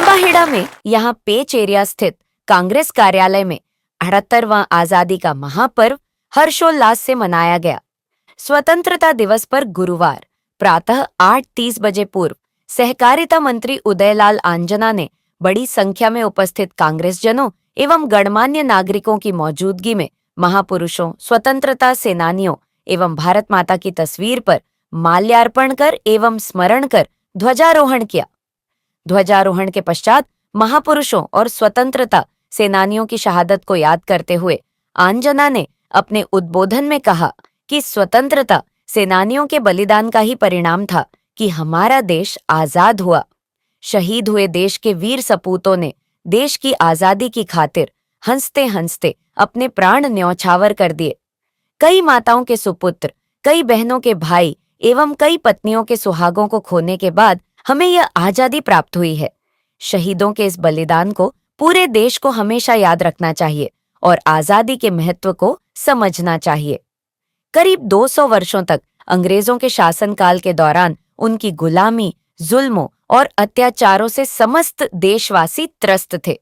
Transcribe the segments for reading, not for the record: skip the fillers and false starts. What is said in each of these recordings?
अंबाहेड़ा में यहाँ पेच एरिया स्थित कांग्रेस कार्यालय में 78वां आजादी का महापर्व हर्षोल्लास से मनाया गया। स्वतंत्रता दिवस पर गुरुवार प्रातः 8:30 बजे पूर्व सहकारिता मंत्री उदयलाल आंजना ने बड़ी संख्या में उपस्थित कांग्रेसजनों एवं गणमान्य नागरिकों की मौजूदगी में महापुरुषों, स्वतंत्रता सेनानियों एवं भारत माता की तस्वीर पर माल्यार्पण कर एवं स्मरण कर ध्वजारोहण किया। ध्वजारोहण के पश्चात महापुरुषों और स्वतंत्रता सेनानियों की शहादत को याद करते हुए आंजना ने अपने उद्बोधन में कहा कि स्वतंत्रता सेनानियों के बलिदान का ही परिणाम था कि हमारा देश आजाद हुआ। शहीद हुए देश के वीर सपूतों ने देश की आजादी की खातिर हंसते हंसते अपने प्राण न्यौछावर कर दिए। कई माताओं के सुपुत्र, कई बहनों के भाई एवं कई पत्नियों के सुहागों को खोने के बाद हमें यह आजादी प्राप्त हुई है। शहीदों के इस बलिदान को पूरे देश को हमेशा याद रखना चाहिए और आजादी के महत्व को समझना चाहिए। करीब 200 वर्षों तक अंग्रेजों के शासनकाल के दौरान उनकी गुलामी, जुल्मों और अत्याचारों से समस्त देशवासी त्रस्त थे।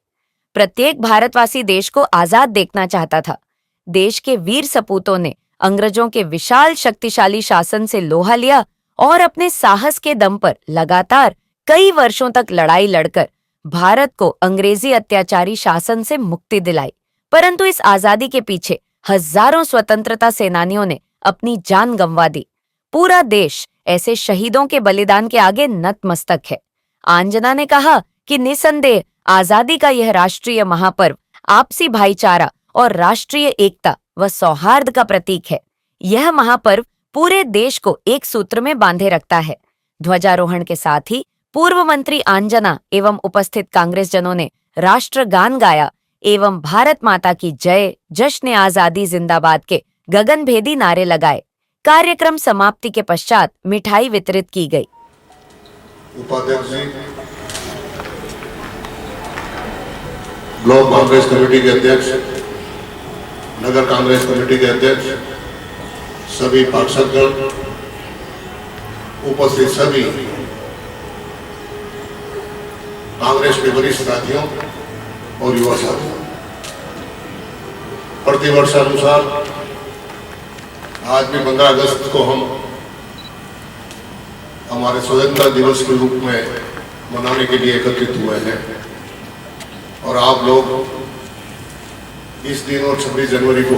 प्रत्येक भारतवासी देश को आजाद देखना चाहता था। देश के वीर सपूतों ने अंग्रेजों के विशाल शक्तिशाली शासन से लोहा लिया और अपने साहस के दम पर लगातार कई वर्षों तक लड़ाई लड़कर भारत को अंग्रेजी अत्याचारी शासन से मुक्ति दिलाई। परंतु इस आजादी के पीछे हजारों स्वतंत्रता सेनानियों ने अपनी जान गंवा दी। पूरा देश ऐसे शहीदों के बलिदान के आगे नतमस्तक है। आंजना ने कहा कि निसंदेह आजादी का यह राष्ट्रीय महापर्व आपसी भाईचारा और राष्ट्रीय एकता व सौहार्द का प्रतीक है। यह महापर्व पूरे देश को एक सूत्र में बांधे रखता है। ध्वजारोहण के साथ ही पूर्व मंत्री आंजना एवं उपस्थित कांग्रेसजनों ने राष्ट्रगान गाया एवं भारत माता की जय, जश्न आजादी जिंदाबाद के गगनभेदी नारे लगाए। कार्यक्रम समाप्ति के पश्चात मिठाई वितरित की गई। उपाध्यक्ष जी, ब्लॉक कांग्रेस कमेटी के अध्यक्ष, नगर कांग्रेस कमेटी के अध्यक्ष, सभी पार्षदगण, उपस्थित सभी कांग्रेस के वरिष्ठ साथियों और युवा साथियों, प्रतिवर्षानुसार आज भी 15 अगस्त को हम हमारे स्वतंत्रता दिवस के रूप में मनाने के लिए एकत्रित हुए हैं और आप लोग इस दिन और 26 जनवरी को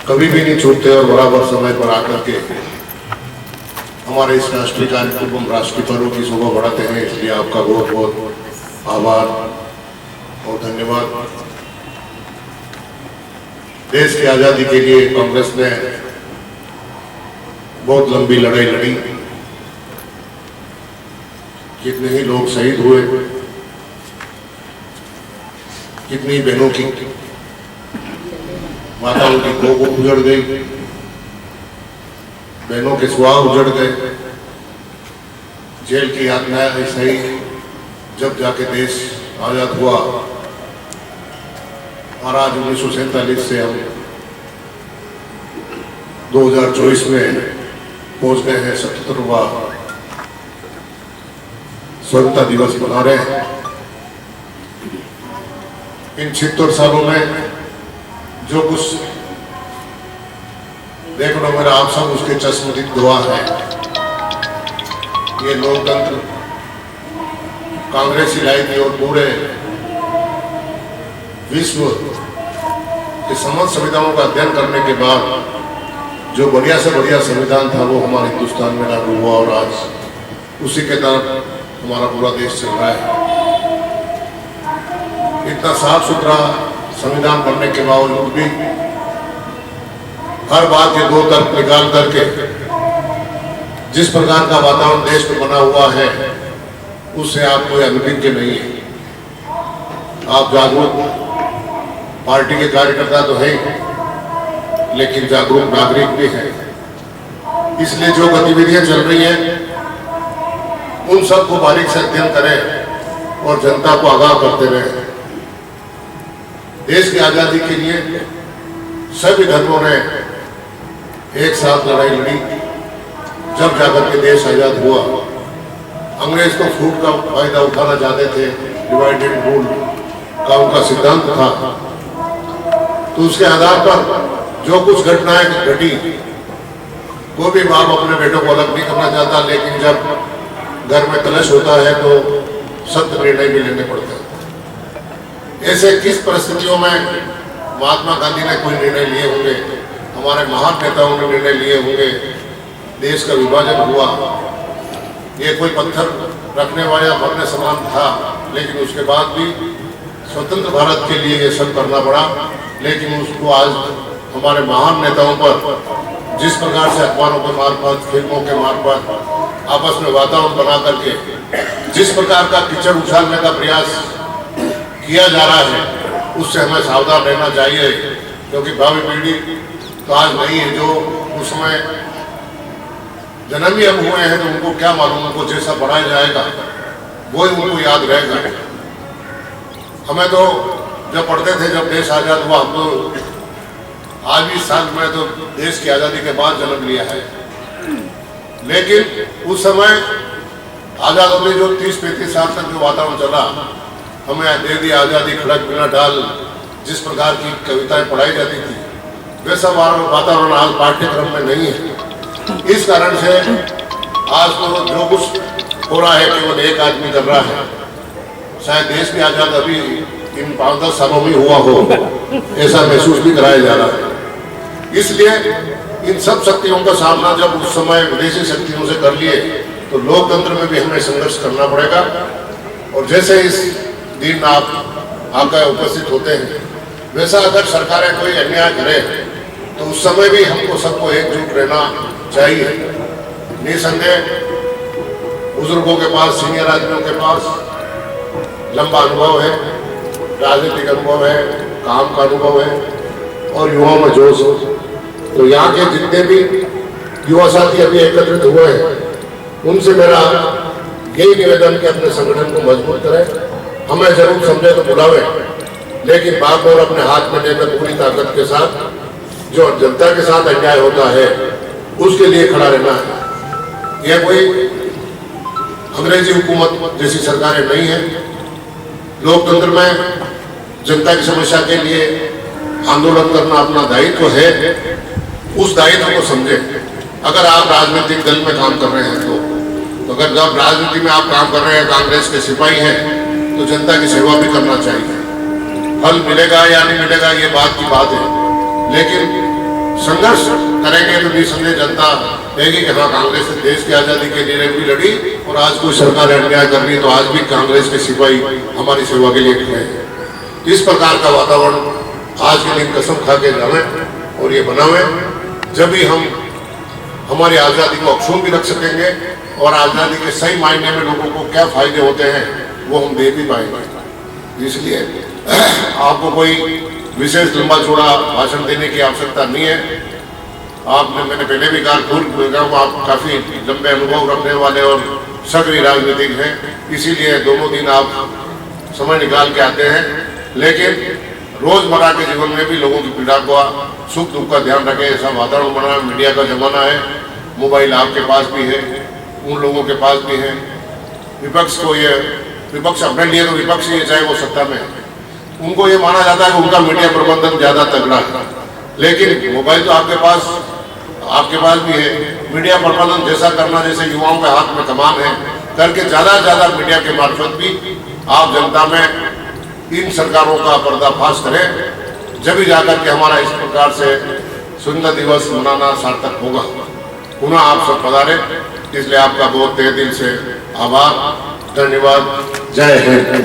कभी भी नहीं छूटते और बराबर समय पर आकर के हमारे इस राष्ट्रीय कार्यक्रम राष्ट्रीय पर्व की शोभा बढ़ाते हैं। इसलिए आपका बहुत बहुत आभार और धन्यवाद। देश की आजादी के लिए कांग्रेस ने बहुत लंबी लड़ाई लड़ी। कितने ही लोग शहीद हुए, कितनी बहनों की, माताओं की कोख उजड़ गई, बहनों के सुहाग उजड़ गए। जेल की यातनाएं ऐसे ही जब जाके देश आजाद हुआ और आज 1947 से हम 2024 में पहुंच गए हैं। 77वां स्वतंत्रता दिवस मना रहे हैं। इन 76 सालों में जो कुछ देख लो मेरा आप सब उसके चश्मदीद गवाह है। ये लोकतंत्र कांग्रेस ही लाई थी और पूरे विश्व के समस्त संविधानों का अध्ययन करने के बाद जो बढ़िया से बढ़िया संविधान था वो हमारे हिंदुस्तान में लागू हुआ और आज उसी के तरफ हमारा पूरा देश चल रहा है। इतना साफ सुथरा संविधान बनने के बावजूद भी हर बात के दो तरफ निकाल करके जिस प्रकार का वातावरण देश में बना हुआ है उससे आप कोई अनभिज्ञ नहीं है। आप जागरूक पार्टी के कार्यकर्ता तो हैं, लेकिन जागरूक नागरिक भी हैं। इसलिए जो गतिविधियां चल रही हैं उन सबको बारीक से अध्ययन करें और जनता को आगाह करते रहें। देश की आजादी के लिए सभी धर्मों ने एक साथ लड़ाई लड़ी, जब जाकर के देश आजाद हुआ। अंग्रेज तो फूट का फायदा उठाना चाहते थे, डिवाइड एंड रूल का उनका सिद्धांत था। तो उसके आधार पर जो कुछ घटनाएं घटी, कोई भी बाप अपने बेटों को अलग नहीं करना चाहता, लेकिन जब घर में कलश होता है तो सख्त निर्णय भी लेने पड़ते हैं। ऐसे किस परिस्थितियों में महात्मा गांधी ने कोई निर्णय लिए होंगे, हमारे महान नेताओं ने निर्णय लिए होंगे, देश का विभाजन हुआ, ये कोई पत्थर रखने वाला मरने समान था, लेकिन उसके बाद भी स्वतंत्र भारत के लिए ये सब करना पड़ा। लेकिन उसको आज हमारे महान नेताओं पर जिस प्रकार से अखबारों के मार्फत, फिल्मों के मार्फत आपस में वातावरण बना करके जिस प्रकार का कीचड़ उछालने का प्रयास किया जा रहा है, उससे हमें सावधान रहना चाहिए, क्योंकि भावी पीढ़ी तो आज नहीं है, जो उसमें जन्म ही अब हुए हैं, तो उनको क्या मालूम, उनको जैसा बढ़ाया जाएगा वो ही उनको याद रहेगा। हमें तो जब पढ़ते थे, जब देश आज़ाद हुआ, हम तो आज इस साल में तो देश की आज़ादी के बाद जन्म लिया है, लेकिन उस समय आज़ाद होते जो 30-35 साल तक जो वातावरण चला, हमें दे दी आज़ादी खड़क बिना ढाल, जिस प्रकार की कविताएं पढ़ाई जाती थी, वैसा वातावरण आज पाठ्यक्रम में नहीं है। इस कारण से आज तो जो कुछ हो रहा है केवल एक आदमी कर रहा है। शायद देश भी आज़ाद अभी इन 5-10 सालों में हुआ हो, ऐसा महसूस भी कराया जा रहा है। इसलिए इन सब शक्तियों का सामना जब उस समय विदेशी शक्तियों से कर लिए, तो लोकतंत्र में भी हमें संघर्ष करना पड़ेगा। और जैसे इस दिन आप आकर उपस्थित होते हैं, वैसा अगर सरकारें कोई अन्याय करे तो उस समय भी हमको सबको एकजुट रहना चाहिए। निसंदेह बुजुर्गों के पास, सीनियर आदमियों के पास लंबा अनुभव है, राजनीतिक अनुभव है, काम का अनुभव है और युवाओं में जोश हो। तो यहाँ के जितने भी युवा साथी अभी एकत्रित हुए हैं, उनसे मेरा यही निवेदन कि अपने संगठन को मजबूत करें। हमें जरूर समझे तो बुलावे, लेकिन बात और अपने हाथ में लेकर पूरी ताकत के साथ जो जनता के साथ अन्याय होता है उसके लिए खड़ा रहना है। यह कोई अंग्रेजी हुकूमत जैसी सरकारें नहीं है। लोकतंत्र में जनता की समस्या के लिए आंदोलन करना अपना दायित्व है, उस दायित्व को समझे। अगर आप राजनीतिक दल में काम कर रहे हैं तो अगर जब राजनीति में आप काम कर रहे हैं, कांग्रेस के सिपाही हैं, तो जनता की सेवा भी करना चाहिए। फल मिलेगा या नहीं मिलेगा ये बात की बात है, लेकिन संघर्ष करेंगे तो निसंदेह जनता कहेगी कि हाँ, कांग्रेस ने देश की आज़ादी के लिए भी लड़ी और आज कोई सरकार अन्याय कर रही है तो आज भी कांग्रेस के सिपाही हमारी सेवा के लिए खड़े हैं। इस प्रकार का वातावरण आज के दिन कसम खा के जावे और ये बनावे, जब भी हम हमारी आज़ादी को अक्षुण्ण भी रख सकेंगे और आज़ादी के सही मायने में लोगों को क्या फायदे होते हैं वो हम दे भी पाएंगे। इसलिए आपको कोई विशेष लंबा चौड़ा भाषण देने की आवश्यकता नहीं है। मैंने पहले भी कहा, आप काफ़ी लंबे अनुभव रखने वाले और सक्रिय राजनीतिक हैं, इसीलिए दोनों दिन आप समय निकाल के आते हैं। लेकिन रोजमर्रा के जीवन में भी लोगों की पीड़ा को, सुख दुख का ध्यान रखें, ऐसा वातावरण बना। मीडिया का जमाना है, मोबाइल आपके पास भी है, उन लोगों के पास भी है। विपक्ष को ये, विपक्ष अपने लिए तो विपक्ष ही है, चाहे वो सत्ता में है, उनको ये माना जाता है कि उनका मीडिया प्रबंधन ज़्यादा तगड़ा है, लेकिन मोबाइल तो आपके पास भी है। मीडिया प्रबंधन जैसा करना, जैसे युवाओं के हाथ में कमान है, करके ज़्यादा से ज़्यादा मीडिया के मार्फत भी आप जनता में इन सरकारों का पर्दाफाश करें, जब भी जाकर के हमारा इस प्रकार से स्वतंत्रता दिवस मनाना सार्थक होगा। पुनः आप सब पधारे, इसलिए आपका बहुत तहे दिल से आभार, धन्यवाद। जय हिंद।